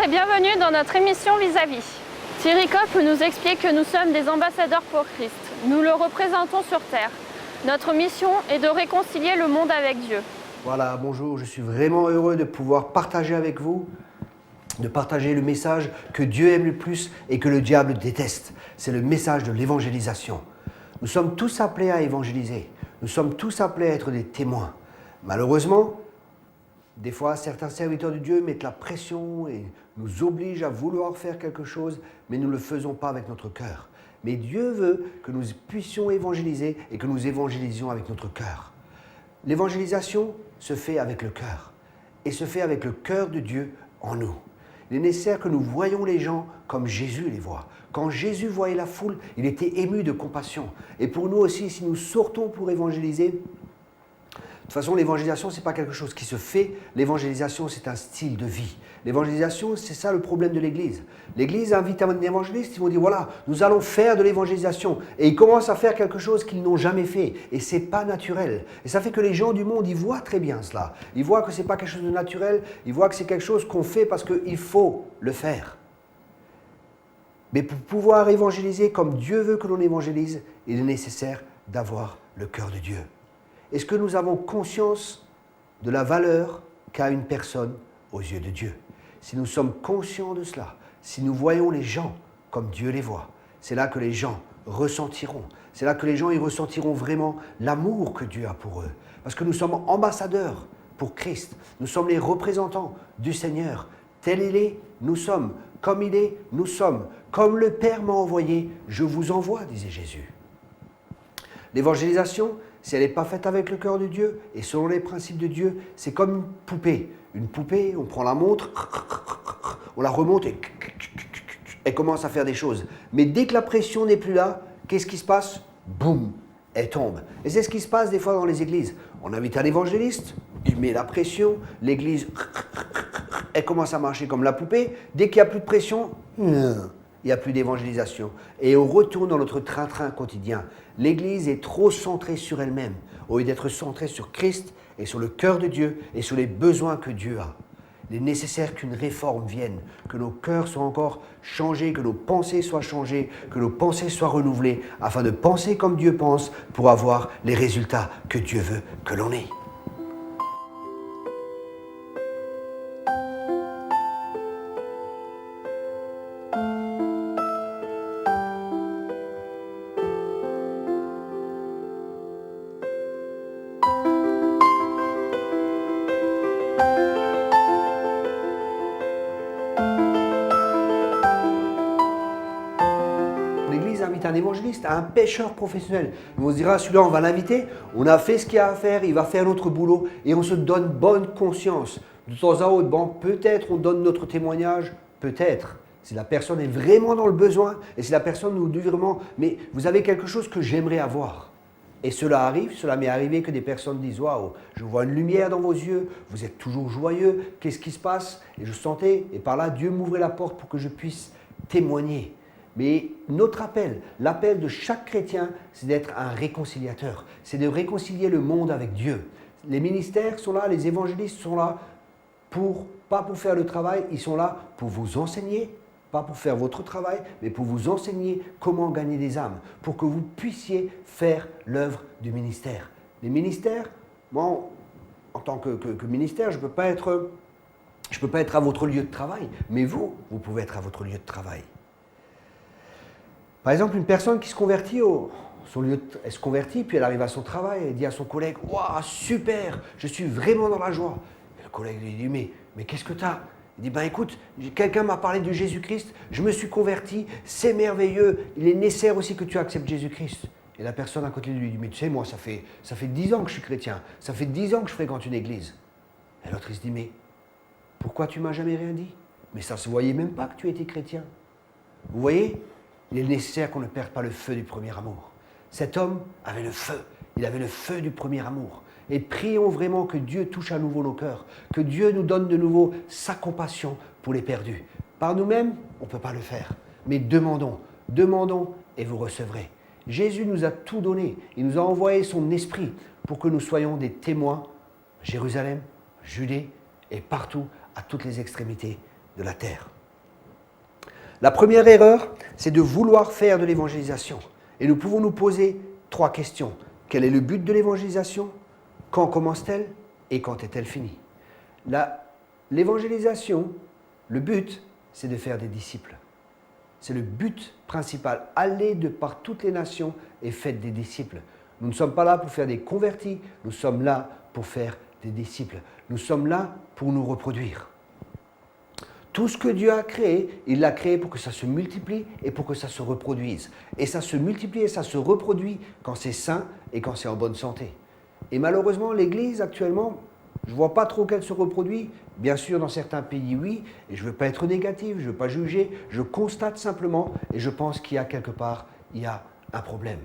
et bienvenue dans notre émission Vis-à-vis. Thierry Kopp nous explique que nous sommes des ambassadeurs pour Christ. Nous le représentons sur terre. Notre mission est de réconcilier le monde avec Dieu. Voilà, bonjour, je suis vraiment heureux de pouvoir partager avec vous, de partager le message que Dieu aime le plus et que le diable déteste. C'est le message de l'évangélisation. Nous sommes tous appelés à évangéliser. Nous sommes tous appelés à être des témoins. Malheureusement, des fois, certains serviteurs de Dieu mettent la pression et nous obligent à vouloir faire quelque chose, mais nous ne le faisons pas avec notre cœur. Mais Dieu veut que nous puissions évangéliser et que nous évangélisions avec notre cœur. L'évangélisation se fait avec le cœur et se fait avec le cœur de Dieu en nous. Il est nécessaire que nous voyions les gens comme Jésus les voit. Quand Jésus voyait la foule, il était ému de compassion. Et pour nous aussi, si nous sortons pour évangéliser, de toute façon, l'évangélisation, ce n'est pas quelque chose qui se fait. L'évangélisation, c'est un style de vie. L'évangélisation, c'est ça le problème de l'Église. L'Église invite un évangéliste, ils vont dire, voilà, nous allons faire de l'évangélisation. Et ils commencent à faire quelque chose qu'ils n'ont jamais fait. Et ce n'est pas naturel. Et ça fait que les gens du monde, ils voient très bien cela. Ils voient que ce n'est pas quelque chose de naturel. Ils voient que c'est quelque chose qu'on fait parce qu'il faut le faire. Mais pour pouvoir évangéliser comme Dieu veut que l'on évangélise, il est nécessaire d'avoir le cœur de Dieu. Est-ce que nous avons conscience de la valeur qu'a une personne aux yeux de Dieu? Si nous sommes conscients de cela, si nous voyons les gens comme Dieu les voit, c'est là que les gens ressentiront. C'est là que les gens y ressentiront vraiment l'amour que Dieu a pour eux. Parce que nous sommes ambassadeurs pour Christ. Nous sommes les représentants du Seigneur. Tel il est, nous sommes. Comme il est, nous sommes. Comme le Père m'a envoyé, je vous envoie, disait Jésus. L'évangélisation, si elle n'est pas faite avec le cœur de Dieu et selon les principes de Dieu, c'est comme une poupée. Une poupée, on prend la montre, on la remonte et elle commence à faire des choses. Mais dès que la pression n'est plus là, qu'est-ce qui se passe? Boum, elle tombe. Et c'est ce qui se passe des fois dans les églises. On invite un évangéliste, il met la pression, l'église, elle commence à marcher comme la poupée. Dès qu'il n'y a plus de pression, il n'y a plus d'évangélisation. Et on retourne dans notre train-train quotidien. L'Église est trop centrée sur elle-même, au lieu d'être centrée sur Christ et sur le cœur de Dieu et sur les besoins que Dieu a. Il est nécessaire qu'une réforme vienne, que nos cœurs soient encore changés, que nos pensées soient changées, que nos pensées soient renouvelées, afin de penser comme Dieu pense pour avoir les résultats que Dieu veut que l'on ait. Un évangéliste, un pêcheur professionnel. On se dira, celui-là, on va l'inviter, on a fait ce qu'il y a à faire, il va faire notre boulot et on se donne bonne conscience. De temps à autre, bon, peut-être on donne notre témoignage, peut-être, si la personne est vraiment dans le besoin et si la personne nous dit vraiment, mais vous avez quelque chose que j'aimerais avoir. Et cela arrive, cela m'est arrivé que des personnes disent, waouh, je vois une lumière dans vos yeux, vous êtes toujours joyeux, qu'est-ce qui se passe? Et je sentais, et par là, Dieu m'ouvrait la porte pour que je puisse témoigner. Mais notre appel, l'appel de chaque chrétien, c'est d'être un réconciliateur. C'est de réconcilier le monde avec Dieu. Les ministères sont là, les évangélistes sont là, pas pour faire le travail, ils sont là pour vous enseigner, pas pour faire votre travail, mais pour vous enseigner comment gagner des âmes, pour que vous puissiez faire l'œuvre du ministère. Les ministères, moi, en tant que ministère, je ne peux pas être à votre lieu de travail, mais vous pouvez être à votre lieu de travail. Par exemple, une personne qui se convertit, elle se convertit, puis elle arrive à son travail, elle dit à son collègue, « Waouh, super, je suis vraiment dans la joie ». Et le collègue lui dit, mais qu'est-ce que tu as? Il dit, ben écoute, quelqu'un m'a parlé de Jésus-Christ, je me suis converti, c'est merveilleux, il est nécessaire aussi que tu acceptes Jésus-Christ. Et la personne à côté de lui dit, mais tu sais, moi, ça fait 10 ans que je suis chrétien, ça fait 10 ans que je fréquente une église. Et l'autre, il se dit, mais pourquoi tu m'as jamais rien dit? Mais ça ne se voyait même pas que tu étais chrétien. Vous voyez? Il est nécessaire qu'on ne perde pas le feu du premier amour. Cet homme avait le feu. Il avait le feu du premier amour. Et prions vraiment que Dieu touche à nouveau nos cœurs, que Dieu nous donne de nouveau sa compassion pour les perdus. Par nous-mêmes, on ne peut pas le faire. Mais demandons et vous recevrez. Jésus nous a tout donné. Il nous a envoyé son esprit pour que nous soyons des témoins à Jérusalem, Judée et partout, à toutes les extrémités de la terre. La première erreur, c'est de vouloir faire de l'évangélisation. Et nous pouvons nous poser 3 questions. Quel est le but de l'évangélisation? Quand commence-t-elle? Et quand est-elle finie? L'évangélisation, le but, c'est de faire des disciples. C'est le but principal. Allez de par toutes les nations et faites des disciples. Nous ne sommes pas là pour faire des convertis, nous sommes là pour faire des disciples. Nous sommes là pour nous reproduire. Tout ce que Dieu a créé, il l'a créé pour que ça se multiplie et pour que ça se reproduise. Et ça se multiplie et ça se reproduit quand c'est sain et quand c'est en bonne santé. Et malheureusement, l'Église actuellement, je ne vois pas trop qu'elle se reproduit. Bien sûr, dans certains pays, oui. Et je ne veux pas être négatif, je ne veux pas juger. Je constate simplement et je pense qu'il y a quelque part, il y a un problème.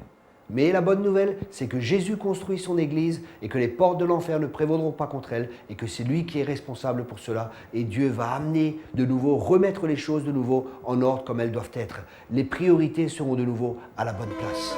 Mais la bonne nouvelle, c'est que Jésus construit son Église et que les portes de l'enfer ne prévaudront pas contre elle et que c'est lui qui est responsable pour cela. Et Dieu va amener de nouveau, remettre les choses de nouveau en ordre comme elles doivent être. Les priorités seront de nouveau à la bonne place.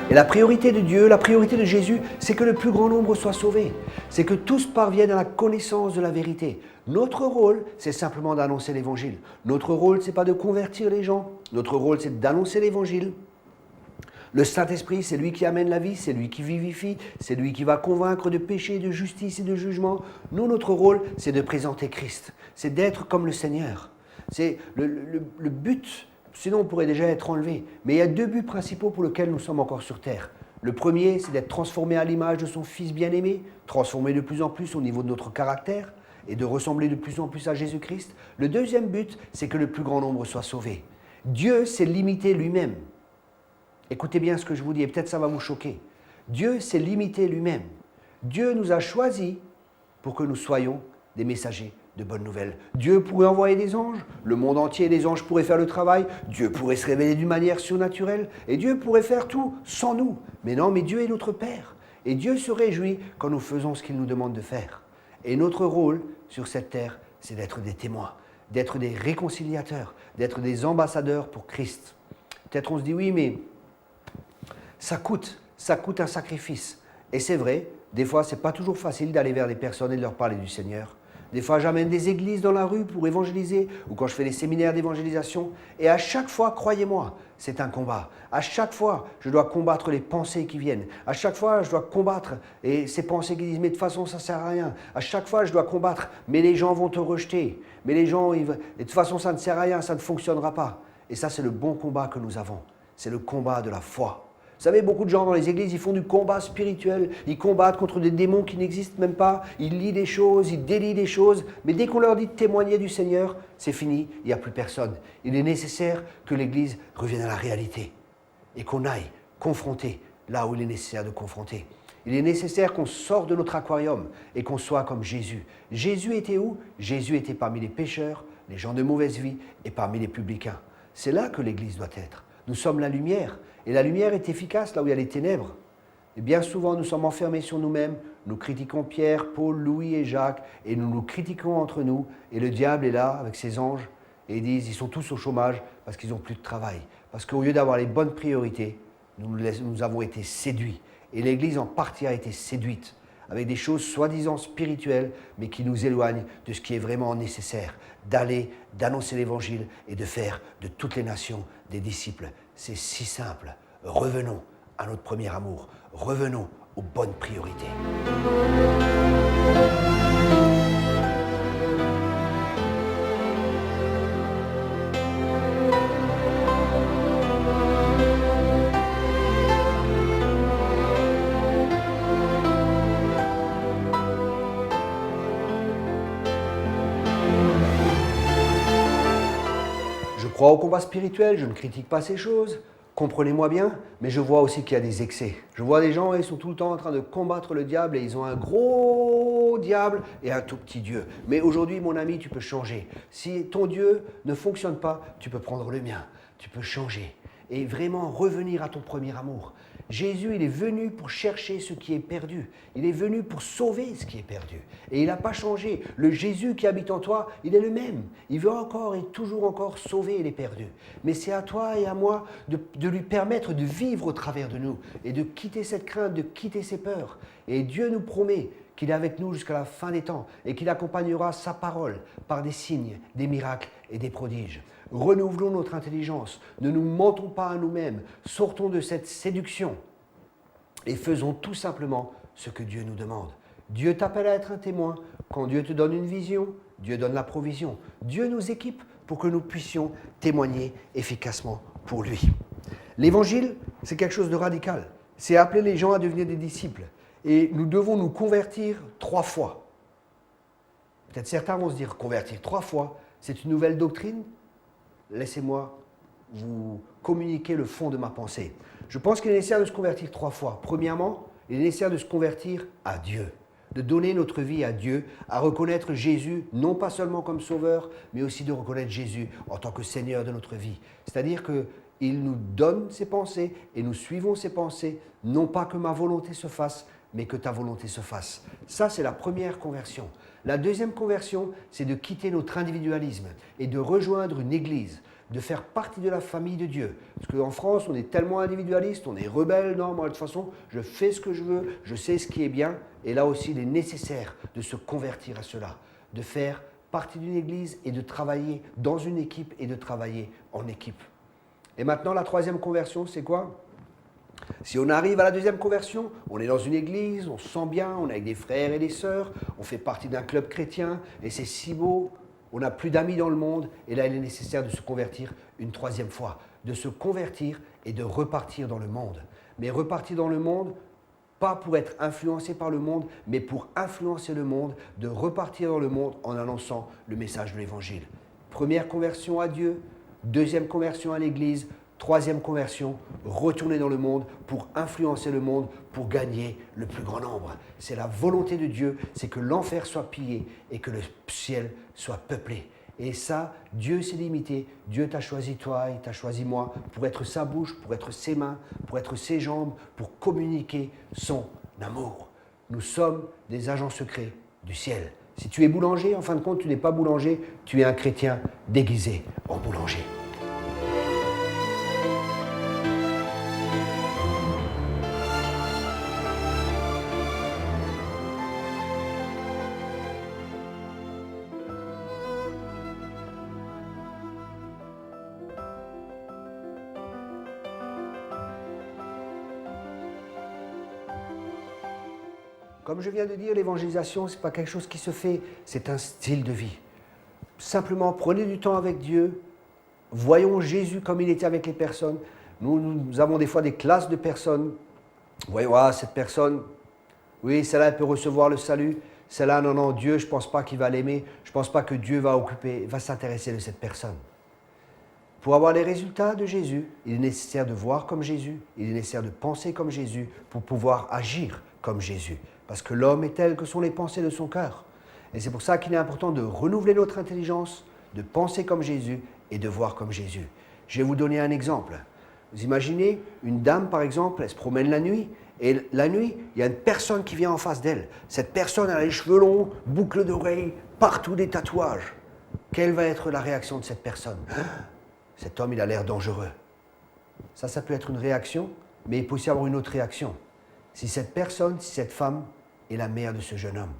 Et la priorité de Dieu, la priorité de Jésus, c'est que le plus grand nombre soit sauvé. C'est que tous parviennent à la connaissance de la vérité. Notre rôle, c'est simplement d'annoncer l'Évangile. Notre rôle, ce n'est pas de convertir les gens. Notre rôle, c'est d'annoncer l'Évangile. Le Saint-Esprit, c'est lui qui amène la vie, c'est lui qui vivifie, c'est lui qui va convaincre de péché, de justice et de jugement. Nous, notre rôle, c'est de présenter Christ. C'est d'être comme le Seigneur. C'est le but. Sinon, on pourrait déjà être enlevé. Mais il y a 2 buts principaux pour lesquels nous sommes encore sur terre. Le premier, c'est d'être transformé à l'image de son Fils bien-aimé, transformé de plus en plus au niveau de notre caractère et de ressembler de plus en plus à Jésus-Christ. Le deuxième but, c'est que le plus grand nombre soit sauvé. Dieu s'est limité lui-même. Écoutez bien ce que je vous dis et peut-être ça va vous choquer. Dieu s'est limité lui-même. Dieu nous a choisis pour que nous soyons des messagers de bonnes nouvelles. Dieu pourrait envoyer des anges, le monde entier, les anges pourraient faire le travail, Dieu pourrait se révéler d'une manière surnaturelle, et Dieu pourrait faire tout sans nous. Mais non, mais Dieu est notre Père, et Dieu se réjouit quand nous faisons ce qu'il nous demande de faire. Et notre rôle sur cette terre, c'est d'être des témoins, d'être des réconciliateurs, d'être des ambassadeurs pour Christ. Peut-être on se dit, oui, mais ça coûte un sacrifice. Et c'est vrai, des fois, ce n'est pas toujours facile d'aller vers les personnes et de leur parler du Seigneur. Des fois, j'amène des églises dans la rue pour évangéliser, ou quand je fais des séminaires d'évangélisation. Et à chaque fois, croyez-moi, c'est un combat. À chaque fois, je dois combattre les pensées qui viennent. À chaque fois, je dois combattre ces pensées qui disent « mais de toute façon, ça ne sert à rien ». À chaque fois, je dois combattre « mais les gens vont te rejeter ». Mais les gens, et de toute façon, ça ne sert à rien, ça ne fonctionnera pas. Et ça, c'est le bon combat que nous avons. C'est le combat de la foi. Vous savez, beaucoup de gens dans les églises, ils font du combat spirituel, ils combattent contre des démons qui n'existent même pas, ils lient des choses, ils délient des choses, mais dès qu'on leur dit de témoigner du Seigneur, c'est fini, il n'y a plus personne. Il est nécessaire que l'Église revienne à la réalité et qu'on aille confronter là où il est nécessaire de confronter. Il est nécessaire qu'on sorte de notre aquarium et qu'on soit comme Jésus. Jésus était où? Jésus était parmi les pécheurs, les gens de mauvaise vie et parmi les publicains. C'est là que l'Église doit être. Nous sommes la lumière. Et la lumière est efficace là où il y a les ténèbres. Et bien souvent, nous sommes enfermés sur nous-mêmes, nous critiquons Pierre, Paul, Louis et Jacques, et nous nous critiquons entre nous, et le diable est là avec ses anges, et ils disent, ils sont tous au chômage parce qu'ils n'ont plus de travail. Parce qu'au lieu d'avoir les bonnes priorités, nous avons été séduits. Et l'Église en partie a été séduite, avec des choses soi-disant spirituelles, mais qui nous éloignent de ce qui est vraiment nécessaire, d'aller, d'annoncer l'Évangile et de faire de toutes les nations des disciples. C'est si simple. Revenons à notre premier amour. Revenons aux bonnes priorités. Je crois au combat spirituel, je ne critique pas ces choses. Comprenez-moi bien, mais je vois aussi qu'il y a des excès. Je vois des gens, ils sont tout le temps en train de combattre le diable et ils ont un gros diable et un tout petit Dieu. Mais aujourd'hui, mon ami, tu peux changer. Si ton Dieu ne fonctionne pas, tu peux prendre le mien. Tu peux changer et vraiment revenir à ton premier amour. Jésus, il est venu pour chercher ce qui est perdu. Il est venu pour sauver ce qui est perdu. Et il n'a pas changé. Le Jésus qui habite en toi, il est le même. Il veut encore et toujours encore sauver les perdus. Mais c'est à toi et à moi de lui permettre de vivre au travers de nous et de quitter cette crainte, de quitter ces peurs. Et Dieu nous promet qu'il est avec nous jusqu'à la fin des temps et qu'il accompagnera sa parole par des signes, des miracles et des prodiges. Renouvelons notre intelligence, ne nous mentons pas à nous-mêmes, sortons de cette séduction et faisons tout simplement ce que Dieu nous demande. Dieu t'appelle à être un témoin. Quand Dieu te donne une vision, Dieu donne la provision. Dieu nous équipe pour que nous puissions témoigner efficacement pour lui. L'évangile, c'est quelque chose de radical. C'est appeler les gens à devenir des disciples. Et nous devons nous convertir 3 fois. Peut-être certains vont se dire, convertir 3 fois, c'est une nouvelle doctrine. Laissez-moi vous communiquer le fond de ma pensée. Je pense qu'il est nécessaire de se convertir 3 fois. Premièrement, il est nécessaire de se convertir à Dieu, de donner notre vie à Dieu, à reconnaître Jésus, non pas seulement comme sauveur, mais aussi de reconnaître Jésus en tant que Seigneur de notre vie. C'est-à-dire qu'il nous donne ses pensées et nous suivons ses pensées, non pas que ma volonté se fasse, mais que ta volonté se fasse. Ça, c'est la première conversion. La deuxième conversion, c'est de quitter notre individualisme et de rejoindre une église, de faire partie de la famille de Dieu. Parce qu'en France, on est tellement individualiste, on est rebelle. Non, moi, de toute façon, je fais ce que je veux, je sais ce qui est bien. Et là aussi, il est nécessaire de se convertir à cela, de faire partie d'une église et de travailler dans une équipe et de travailler en équipe. Et maintenant, la troisième conversion, c'est quoi ? Si on arrive à la deuxième conversion, on est dans une église, on se sent bien, on est avec des frères et des sœurs, on fait partie d'un club chrétien et c'est si beau, on n'a plus d'amis dans le monde et là il est nécessaire de se convertir une 3e fois, de se convertir et de repartir dans le monde. Mais repartir dans le monde, pas pour être influencé par le monde, mais pour influencer le monde, de repartir dans le monde en annonçant le message de l'Évangile. Première conversion à Dieu, deuxième conversion à l'Église, troisième conversion, retourner dans le monde pour influencer le monde, pour gagner le plus grand nombre. C'est la volonté de Dieu, c'est que l'enfer soit pillé et que le ciel soit peuplé. Et ça, Dieu s'est limité. Dieu t'a choisi toi, il t'a choisi moi pour être sa bouche, pour être ses mains, pour être ses jambes, pour communiquer son amour. Nous sommes des agents secrets du ciel. Si tu es boulanger, en fin de compte, tu n'es pas boulanger, tu es un chrétien déguisé en boulanger. Comme je viens de dire, l'évangélisation, ce n'est pas quelque chose qui se fait, c'est un style de vie. Simplement, prenez du temps avec Dieu, voyons Jésus comme il était avec les personnes. Nous avons des fois des classes de personnes. Voyons, cette personne, oui, celle-là, elle peut recevoir le salut. Celle-là, non, Dieu, je ne pense pas qu'il va l'aimer. Je ne pense pas que Dieu va s'intéresser de cette personne. Pour avoir les résultats de Jésus, il est nécessaire de voir comme Jésus, il est nécessaire de penser comme Jésus pour pouvoir agir comme Jésus. Parce que l'homme est tel que sont les pensées de son cœur. Et c'est pour ça qu'il est important de renouveler notre intelligence, de penser comme Jésus et de voir comme Jésus. Je vais vous donner un exemple. Vous imaginez une dame, par exemple, elle se promène la nuit, et la nuit, il y a une personne qui vient en face d'elle. Cette personne a les cheveux longs, boucles d'oreilles, partout des tatouages. Quelle va être la réaction de cette personne ? Cet homme, il a l'air dangereux. Ça peut être une réaction, mais il peut aussi avoir une autre réaction. Si cette personne, si cette femme est la mère de ce jeune homme,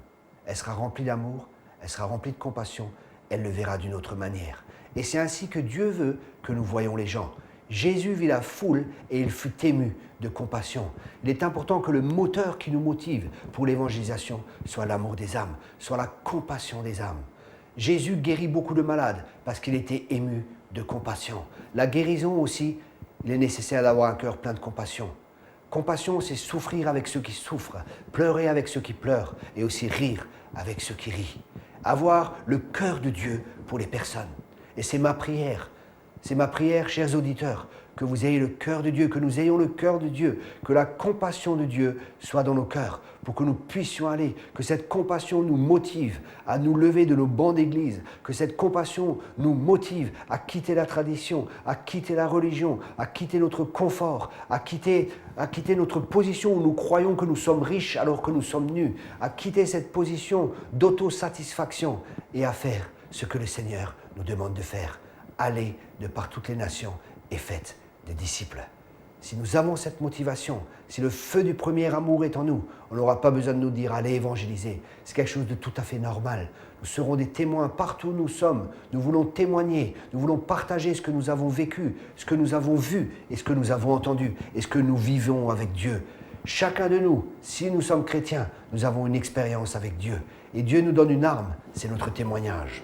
elle sera remplie d'amour, elle sera remplie de compassion, elle le verra d'une autre manière. Et c'est ainsi que Dieu veut que nous voyons les gens. Jésus vit la foule et il fut ému de compassion. Il est important que le moteur qui nous motive pour l'évangélisation soit l'amour des âmes, soit la compassion des âmes. Jésus guérit beaucoup de malades parce qu'il était ému de compassion. La guérison aussi, il est nécessaire d'avoir un cœur plein de compassion. Compassion, c'est souffrir avec ceux qui souffrent, pleurer avec ceux qui pleurent et aussi rire avec ceux qui rient. Avoir le cœur de Dieu pour les personnes. Et c'est ma prière, chers auditeurs, que vous ayez le cœur de Dieu, que nous ayons le cœur de Dieu, que la compassion de Dieu soit dans nos cœurs, pour que nous puissions aller, que cette compassion nous motive à nous lever de nos bancs d'église, que cette compassion nous motive à quitter la tradition, à quitter la religion, à quitter notre confort, à quitter notre position où nous croyons que nous sommes riches alors que nous sommes nus, à quitter cette position d'autosatisfaction et à faire ce que le Seigneur nous demande de faire. Allez de par toutes les nations et faites des disciples. Si nous avons cette motivation, si le feu du premier amour est en nous, on n'aura pas besoin de nous dire « allez évangéliser ». C'est quelque chose de tout à fait normal. Nous serons des témoins partout où nous sommes. Nous voulons témoigner, nous voulons partager ce que nous avons vécu, ce que nous avons vu et ce que nous avons entendu et ce que nous vivons avec Dieu. Chacun de nous, si nous sommes chrétiens, nous avons une expérience avec Dieu. Et Dieu nous donne une arme, c'est notre témoignage.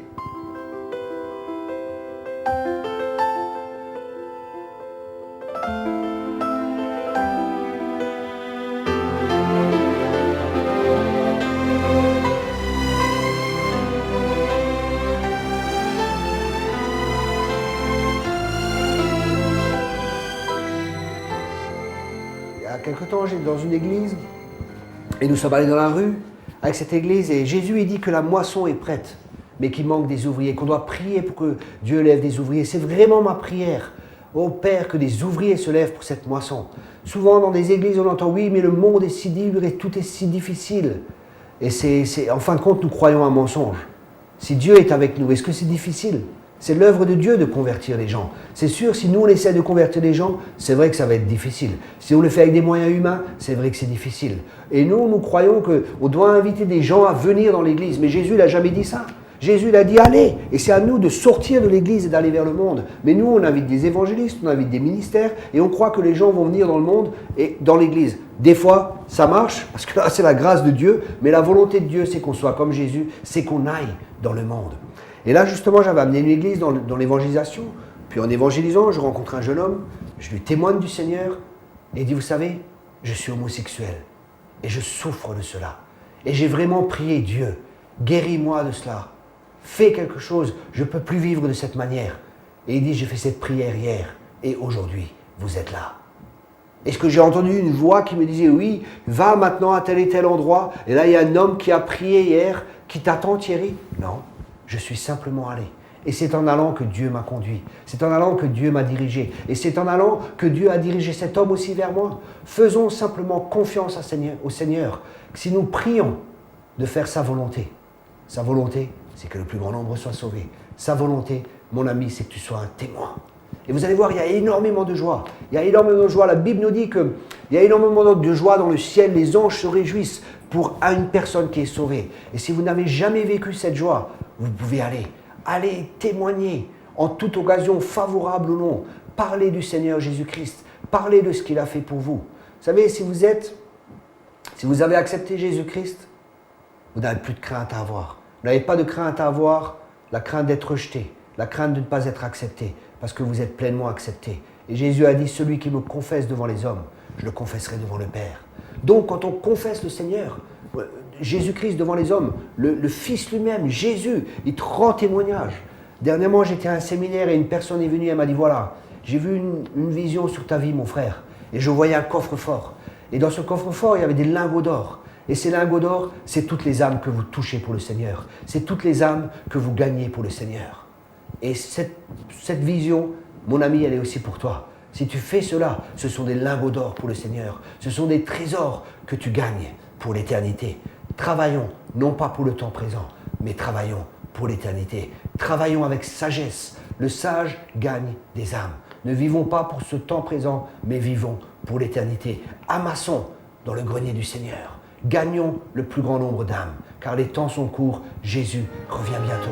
Quelque temps, j'étais dans une église et nous sommes allés dans la rue avec cette église et Jésus dit que la moisson est prête, mais qu'il manque des ouvriers, qu'on doit prier pour que Dieu lève des ouvriers. C'est vraiment ma prière. Ô Père, que des ouvriers se lèvent pour cette moisson. Souvent dans des églises, on entend oui, mais le monde est si dur et tout est si difficile. Et en fin de compte, nous croyons un mensonge. Si Dieu est avec nous, est-ce que c'est difficile ? C'est l'œuvre de Dieu de convertir les gens. C'est sûr, si nous on essaie de convertir les gens, c'est vrai que ça va être difficile. Si on le fait avec des moyens humains, c'est vrai que c'est difficile. Et nous croyons qu'on doit inviter des gens à venir dans l'église. Mais Jésus n'a jamais dit ça. Jésus l'a dit, allez. Et c'est à nous de sortir de l'église et d'aller vers le monde. Mais nous, on invite des évangélistes, on invite des ministères, et on croit que les gens vont venir dans le monde et dans l'église. Des fois, ça marche, parce que là, c'est la grâce de Dieu. Mais la volonté de Dieu, c'est qu'on soit comme Jésus, c'est qu'on aille dans le monde. Et là, justement, j'avais amené une église dans l'évangélisation. Puis en évangélisant, je rencontre un jeune homme, je lui témoigne du Seigneur, et il dit, vous savez, je suis homosexuel, et je souffre de cela. Et j'ai vraiment prié Dieu, guéris-moi de cela, fais quelque chose, je ne peux plus vivre de cette manière. Et il dit, j'ai fait cette prière hier, et aujourd'hui, vous êtes là. Est-ce que j'ai entendu une voix qui me disait, oui, va maintenant à tel et tel endroit, et là, il y a un homme qui a prié hier, qui t'attend, Thierry? Non. Je suis simplement allé. Et c'est en allant que Dieu m'a conduit. C'est en allant que Dieu m'a dirigé. Et c'est en allant que Dieu a dirigé cet homme aussi vers moi. Faisons simplement confiance au Seigneur. Si nous prions de faire sa volonté, c'est que le plus grand nombre soit sauvé. Sa volonté, mon ami, c'est que tu sois un témoin. Et vous allez voir, il y a énormément de joie. Il y a énormément de joie. La Bible nous dit qu'il y a énormément de joie dans le ciel. Les anges se réjouissent pour une personne qui est sauvée. Et si vous n'avez jamais vécu cette joie, vous pouvez aller témoigner en toute occasion, favorable ou non. Parlez du Seigneur Jésus-Christ. Parlez de ce qu'il a fait pour vous. Vous savez, si vous avez accepté Jésus-Christ, vous n'avez plus de crainte à avoir. Vous n'avez pas de crainte à avoir, la crainte d'être rejeté, la crainte de ne pas être accepté, parce que vous êtes pleinement accepté. Et Jésus a dit, celui qui me confesse devant les hommes, je le confesserai devant le Père. Donc, quand on confesse le Seigneur, Jésus-Christ devant les hommes, le Fils lui-même, Jésus, il te rend témoignage. Dernièrement, j'étais à un séminaire et une personne est venue et elle m'a dit, voilà, j'ai vu une vision sur ta vie, mon frère, et je voyais un coffre-fort. Et dans ce coffre-fort, il y avait des lingots d'or. Et ces lingots d'or, c'est toutes les âmes que vous touchez pour le Seigneur. C'est toutes les âmes que vous gagnez pour le Seigneur. Et cette vision, mon ami, elle est aussi pour toi. Si tu fais cela, ce sont des lingots d'or pour le Seigneur. Ce sont des trésors que tu gagnes pour l'éternité. Travaillons, non pas pour le temps présent, mais travaillons pour l'éternité. Travaillons avec sagesse. Le sage gagne des âmes. Ne vivons pas pour ce temps présent, mais vivons pour l'éternité. Amassons dans le grenier du Seigneur. Gagnons le plus grand nombre d'âmes, car les temps sont courts. Jésus revient bientôt.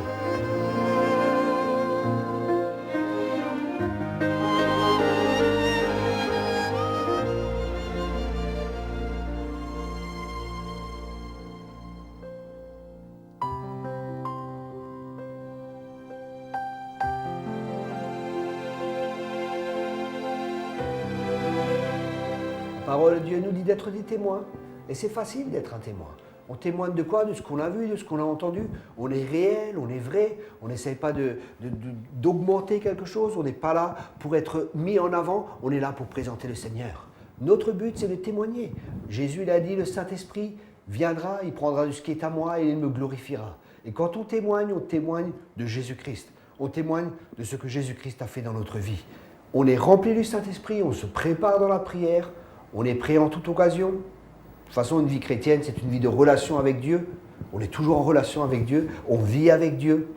La parole de Dieu nous dit d'être des témoins. Et c'est facile d'être un témoin. On témoigne de quoi? De ce qu'on a vu, de ce qu'on a entendu. On est réel, on est vrai. On n'essaye pas d'augmenter quelque chose. On n'est pas là pour être mis en avant. On est là pour présenter le Seigneur. Notre but, c'est de témoigner. Jésus, il a dit, le Saint-Esprit viendra, il prendra de ce qui est à moi et il me glorifiera. Et quand on témoigne de Jésus-Christ. On témoigne de ce que Jésus-Christ a fait dans notre vie. On est rempli du Saint-Esprit, on se prépare dans la prière, on est prêt en toute occasion. De toute façon, une vie chrétienne, c'est une vie de relation avec Dieu. On est toujours en relation avec Dieu, on vit avec Dieu.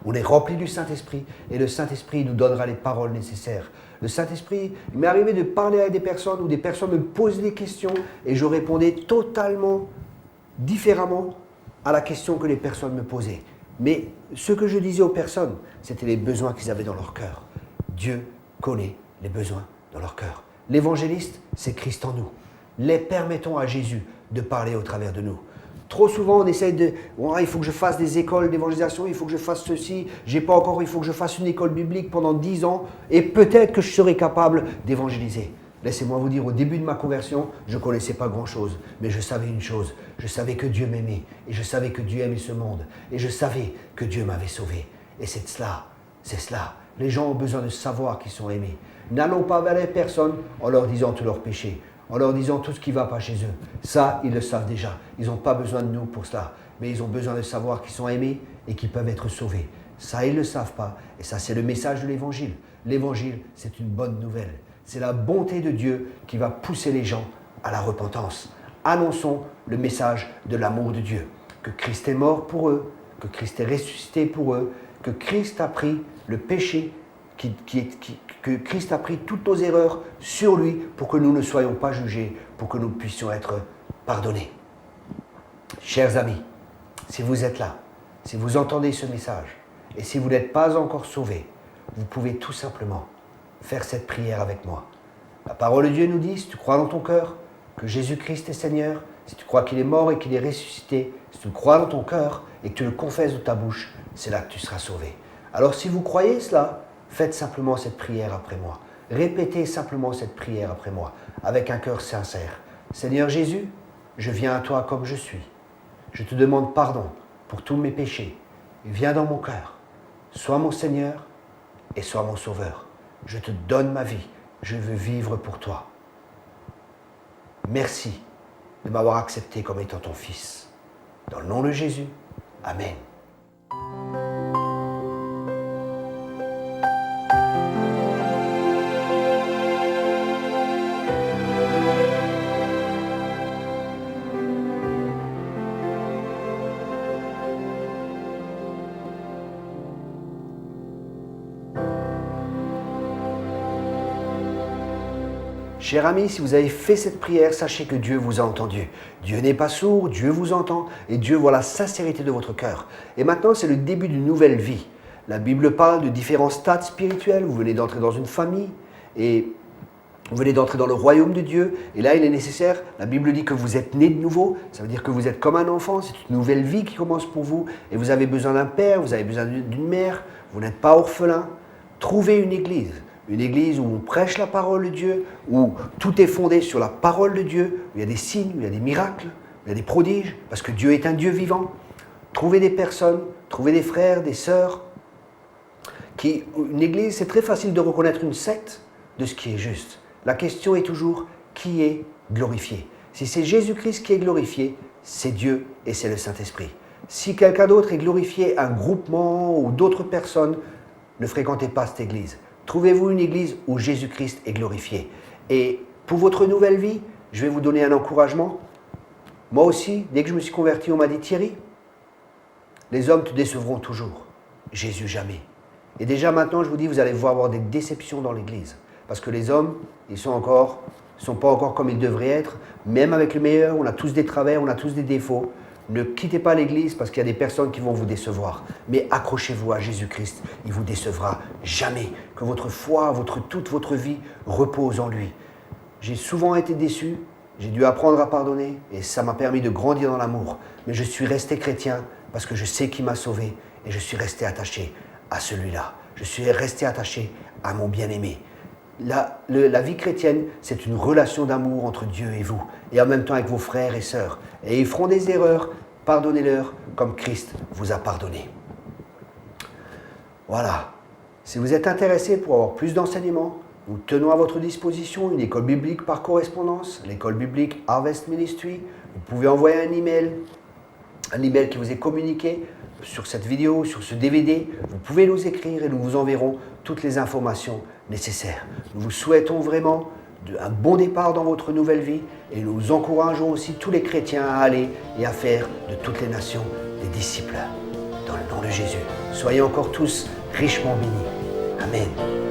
On est rempli du Saint-Esprit et le Saint-Esprit nous donnera les paroles nécessaires. Le Saint-Esprit, il m'est arrivé de parler avec des personnes où des personnes me posent des questions et je répondais totalement différemment à la question que les personnes me posaient. Mais ce que je disais aux personnes, c'était les besoins qu'ils avaient dans leur cœur. Dieu connaît les besoins dans leur cœur. L'évangéliste, c'est Christ en nous. Les permettons à Jésus de parler au travers de nous. Trop souvent, on essaye de il faut que je fasse des écoles d'évangélisation, il faut que je fasse ceci, j'ai pas encore, il faut que je fasse une école biblique pendant 10 ans et peut-être que je serai capable d'évangéliser. Laissez-moi vous dire, au début de ma conversion, je ne connaissais pas grand-chose, mais je savais une chose, je savais que Dieu m'aimait, et je savais que Dieu aimait ce monde, et je savais que Dieu m'avait sauvé. Et c'est cela. Les gens ont besoin de savoir qu'ils sont aimés. N'allons pas vers les personnes en leur disant tous leurs péchés, en leur disant tout ce qui ne va pas chez eux. Ça, ils le savent déjà. Ils n'ont pas besoin de nous pour cela, mais ils ont besoin de savoir qu'ils sont aimés et qu'ils peuvent être sauvés. Ça, ils ne le savent pas, et ça, c'est le message de l'Évangile. L'Évangile, c'est une bonne nouvelle. C'est la bonté de Dieu qui va pousser les gens à la repentance. Annonçons le message de l'amour de Dieu. Que Christ est mort pour eux, que Christ est ressuscité pour eux, que Christ a pris le péché, que Christ a pris toutes nos erreurs sur lui pour que nous ne soyons pas jugés, pour que nous puissions être pardonnés. Chers amis, si vous êtes là, si vous entendez ce message, et si vous n'êtes pas encore sauvés, vous pouvez tout simplement faire cette prière avec moi. La parole de Dieu nous dit, si tu crois dans ton cœur que Jésus-Christ est Seigneur, si tu crois qu'il est mort et qu'il est ressuscité, si tu le crois dans ton cœur et que tu le confesses de ta bouche, c'est là que tu seras sauvé. Alors si vous croyez cela, faites simplement cette prière après moi. Répétez simplement cette prière après moi, avec un cœur sincère. Seigneur Jésus, je viens à toi comme je suis. Je te demande pardon pour tous mes péchés. Viens dans mon cœur. Sois mon Seigneur et sois mon Sauveur. Je te donne ma vie. Je veux vivre pour toi. Merci de m'avoir accepté comme étant ton Fils. Dans le nom de Jésus, Amen. Chers amis, si vous avez fait cette prière, sachez que Dieu vous a entendu. Dieu n'est pas sourd, Dieu vous entend et Dieu voit la sincérité de votre cœur. Et maintenant, c'est le début d'une nouvelle vie. La Bible parle de différents stades spirituels. Vous venez d'entrer dans une famille et vous venez d'entrer dans le royaume de Dieu. Et là, il est nécessaire, la Bible dit que vous êtes né de nouveau. Ça veut dire que vous êtes comme un enfant. C'est une nouvelle vie qui commence pour vous. Et vous avez besoin d'un père, vous avez besoin d'une mère. Vous n'êtes pas orphelin. Trouvez une église. Une église où on prêche la parole de Dieu, où tout est fondé sur la parole de Dieu, où il y a des signes, où il y a des miracles, où il y a des prodiges, parce que Dieu est un Dieu vivant. Trouvez des personnes, trouvez des frères, des sœurs. Une église, c'est très facile de reconnaître une secte de ce qui est juste. La question est toujours, qui est glorifié? Si c'est Jésus-Christ qui est glorifié, c'est Dieu et c'est le Saint-Esprit. Si quelqu'un d'autre est glorifié, un groupement ou d'autres personnes, ne fréquentez pas cette église. Trouvez-vous une église où Jésus-Christ est glorifié. Et pour votre nouvelle vie, je vais vous donner un encouragement. Moi aussi, dès que je me suis converti, on m'a dit « Thierry, les hommes te décevront toujours, Jésus jamais. » Et déjà maintenant, je vous dis, vous allez voir des déceptions dans l'église. Parce que les hommes, ils sont pas encore comme ils devraient être. Même avec le meilleur, on a tous des travers, on a tous des défauts. Ne quittez pas l'église parce qu'il y a des personnes qui vont vous décevoir. Mais accrochez-vous à Jésus-Christ, il ne vous décevra jamais. Que votre foi, toute votre vie repose en lui. J'ai souvent été déçu, j'ai dû apprendre à pardonner et ça m'a permis de grandir dans l'amour. Mais je suis resté chrétien parce que je sais qu'il m'a sauvé et je suis resté attaché à celui-là. Je suis resté attaché à mon bien-aimé. La vie chrétienne, c'est une relation d'amour entre Dieu et vous, et en même temps avec vos frères et sœurs. Et ils feront des erreurs, pardonnez-leur comme Christ vous a pardonné. Voilà. Si vous êtes intéressé pour avoir plus d'enseignements, nous tenons à votre disposition une école biblique par correspondance, l'école biblique Harvest Ministry. Vous pouvez envoyer un email qui vous est communiqué sur cette vidéo, sur ce DVD. Vous pouvez nous écrire et nous vous enverrons toutes les informations nécessaires. Nous vous souhaitons vraiment un bon départ dans votre nouvelle vie et nous encourageons aussi tous les chrétiens à aller et à faire de toutes les nations des disciples. Dans le nom de Jésus, soyez encore tous richement bénis. Amen.